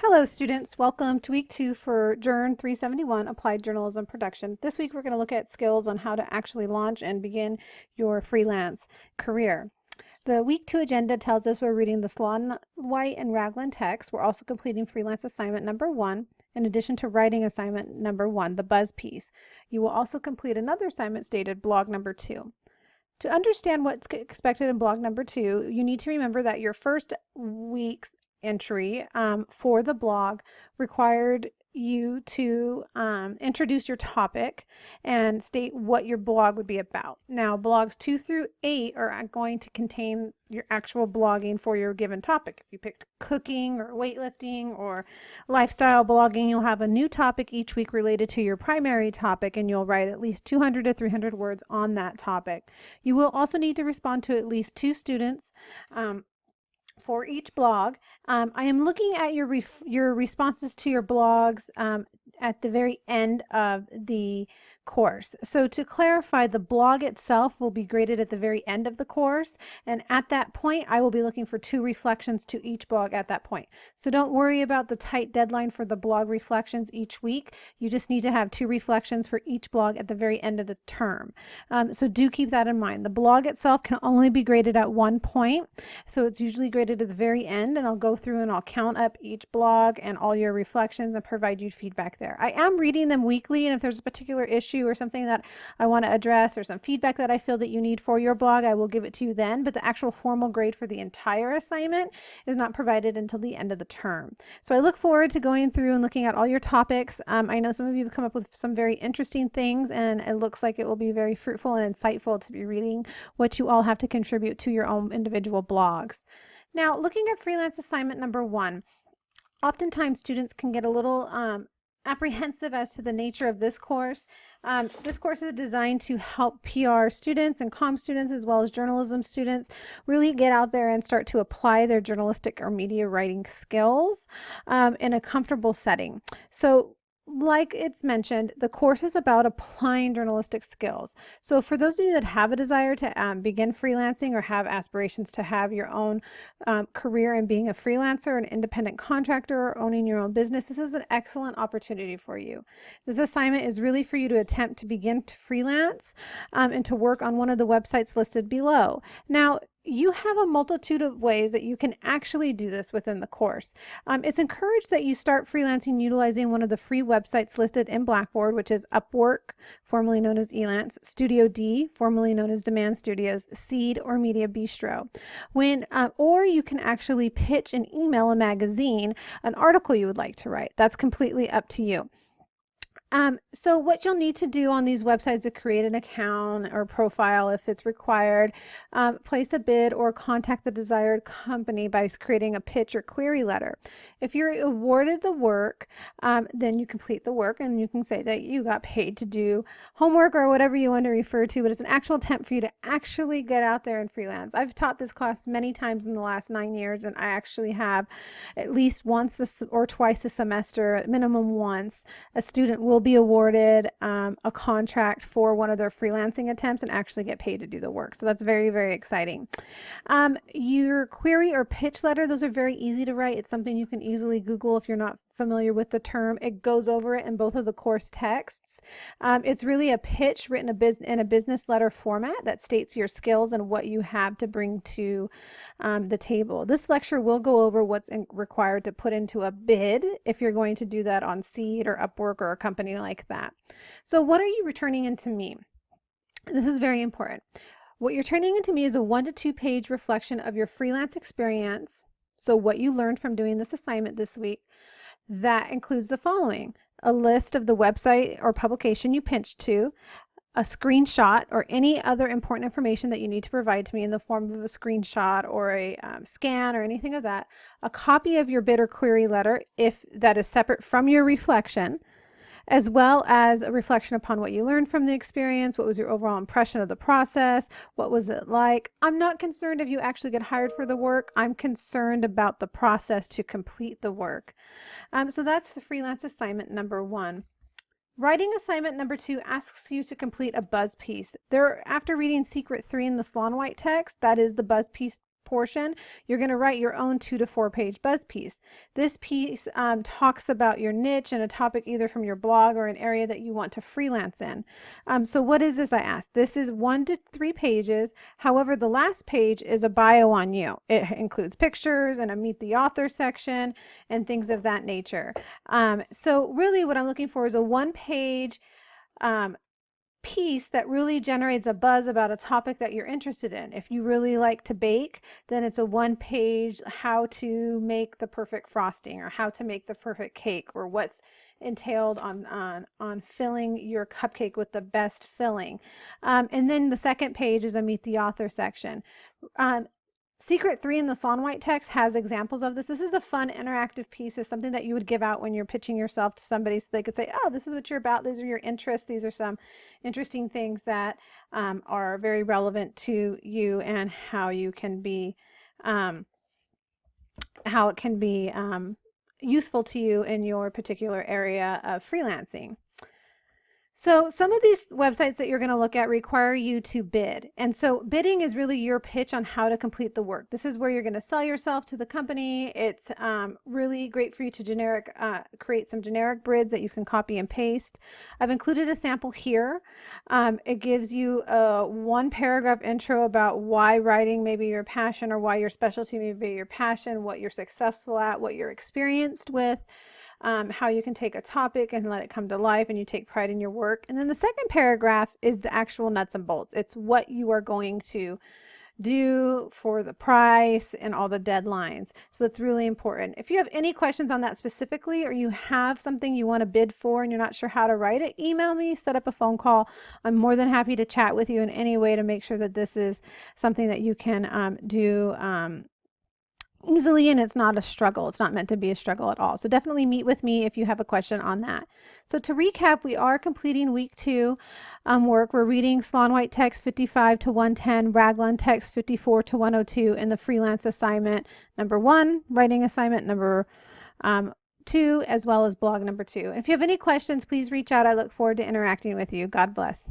Hello students, welcome to week 2 for Journ 371 Applied Journalism Production. This week we're going to look at skills on how to actually launch and begin your freelance career. The week 2 agenda tells us we're reading the Sloan, White, and Ragland text. We're also completing freelance assignment number 1 in addition to writing assignment number 1, the buzz piece. You will also complete another assignment stated blog number 2. To understand what's expected in blog number 2, you need to remember that your first week's entry for the blog required you to introduce your topic and state what your blog would be about. Now, blogs 2 through 8 are going to contain your actual blogging for your given topic. If you picked cooking or weightlifting or lifestyle blogging, you'll have a new topic each week related to your primary topic, and you'll write at least 200 to 300 words on that topic. You will also need to respond to at least 2 students for each blog. I am looking at your responses to your blogs at the very end of the course. So to clarify, the blog itself will be graded at the very end of the course, and at that point I will be looking for 2 reflections to each blog at that point. So don't worry about the tight deadline for the blog reflections each week. You just need to have 2 reflections for each blog at the very end of the term. So do keep that in mind. The blog itself can only be graded at 1 point, so it's usually graded at the very end, and I'll go through and I'll count up each blog and all your reflections and provide you feedback there. I am reading them weekly, and if there's a particular issue or something that I want to address or some feedback that I feel that you need for your blog, I will give it to you then, but the actual formal grade for the entire assignment is not provided until the end of the term. So I look forward to going through and looking at all your topics. I know some of you have come up with some very interesting things, and it looks like it will be very fruitful and insightful to be reading what you all have to contribute to your own individual blogs. Now, looking at freelance assignment number 1, oftentimes students can get a little apprehensive as to the nature of this course. This course is designed to help PR students and comm students as well as journalism students really get out there and start to apply their journalistic or media writing skills in a comfortable setting. So like it's mentioned, the course is about applying journalistic skills. So for those of you that have a desire to begin freelancing or have aspirations to have your own career in being a freelancer, an independent contractor, or owning your own business, this is an excellent opportunity for you. This assignment is really for you to attempt to begin to freelance and to work on one of the websites listed below. Now, you have a multitude of ways that you can actually do this within the course. It's encouraged that you start freelancing utilizing one of the free websites listed in Blackboard, which is Upwork, formerly known as Elance, Studio D, formerly known as Demand Studios, Seed, or Media Bistro. Or you can actually pitch and email a magazine an article you would like to write. That's completely up to you. So what you'll need to do on these websites is create an account or profile if it's required, place a bid, or contact the desired company by creating a pitch or query letter. If you're awarded the work, then you complete the work and you can say that you got paid to do homework or whatever you want to refer to, but it's an actual attempt for you to actually get out there and freelance. I've taught this class many times in the last 9 years, and I actually have at least once or twice a semester, at minimum once, a student will be awarded a contract for one of their freelancing attempts and actually get paid to do the work. So that's very, very exciting. Your query or pitch letter, those are very easy to write. It's something you can easily Google if you're not familiar with the term. It goes over it in both of the course texts. It's really a pitch written in a business letter format that states your skills and what you have to bring to the table. This lecture will go over what's required to put into a bid if you're going to do that on Seed or Upwork or a company like that. So what are you returning into me? This is very important. What you're turning into me is a 1 to 2 page reflection of your freelance experience. So what you learned from doing this assignment this week. That includes the following: a list of the website or publication you pitched to, a screenshot or any other important information that you need to provide to me in the form of a screenshot or a scan or anything of that, a copy of your bid or query letter if that is separate from your reflection, as well as a reflection upon what you learned from the experience. What was your overall impression of the process? What was it like? I'm not concerned if you actually get hired for the work. I'm concerned about the process to complete the work. So that's the freelance assignment number 1. Writing assignment number 2 asks you to complete a buzz piece. After reading Secret 3 in the Sloan White text, that is the buzz piece portion, you're going to write your own 2 to 4 page buzz piece. This piece talks about your niche and a topic either from your blog or an area that you want to freelance in. So what is this, I asked? This is 1 to 3 pages. However, the last page is a bio on you. It includes pictures and a meet the author section and things of that nature. So really what I'm looking for is a 1-page piece that really generates a buzz about a topic that you're interested in. If you really like to bake, then it's a 1-page how to make the perfect frosting or how to make the perfect cake or what's entailed on filling your cupcake with the best filling. And then the second page is a meet the author section. Secret 3 in the Salon-White text has examples of this. This is a fun interactive piece. It's something that you would give out when you're pitching yourself to somebody so they could say, oh, this is what you're about. These are your interests. These are some interesting things that are very relevant to you and how you can be, how it can be useful to you in your particular area of freelancing. So some of these websites that you're going to look at require you to bid. And so bidding is really your pitch on how to complete the work. This is where you're going to sell yourself to the company. It's really great for you to create some generic bids that you can copy and paste. I've included a sample here. It gives you a 1-paragraph intro about why writing may be your passion or why your specialty may be your passion, what you're successful at, what you're experienced with. How you can take a topic and let it come to life and you take pride in your work. And then the second paragraph is the actual nuts and bolts. It's what you are going to do for the price and all the deadlines. So it's really important. If you have any questions on that specifically, or you have something you want to bid for and you're not sure how to write it, email me, set up a phone call. I'm more than happy to chat with you in any way to make sure that this is something that you can do easily, and it's not a struggle. It's not meant to be a struggle at all. So definitely meet with me if you have a question on that. So to recap, we are completing week 2 work. We're reading Salon-White text 55 to 110, Raglan text 54 to 102, and the freelance assignment number 1, writing assignment number 2, as well as blog number 2. And if you have any questions, please reach out. I look forward to interacting with you. God bless.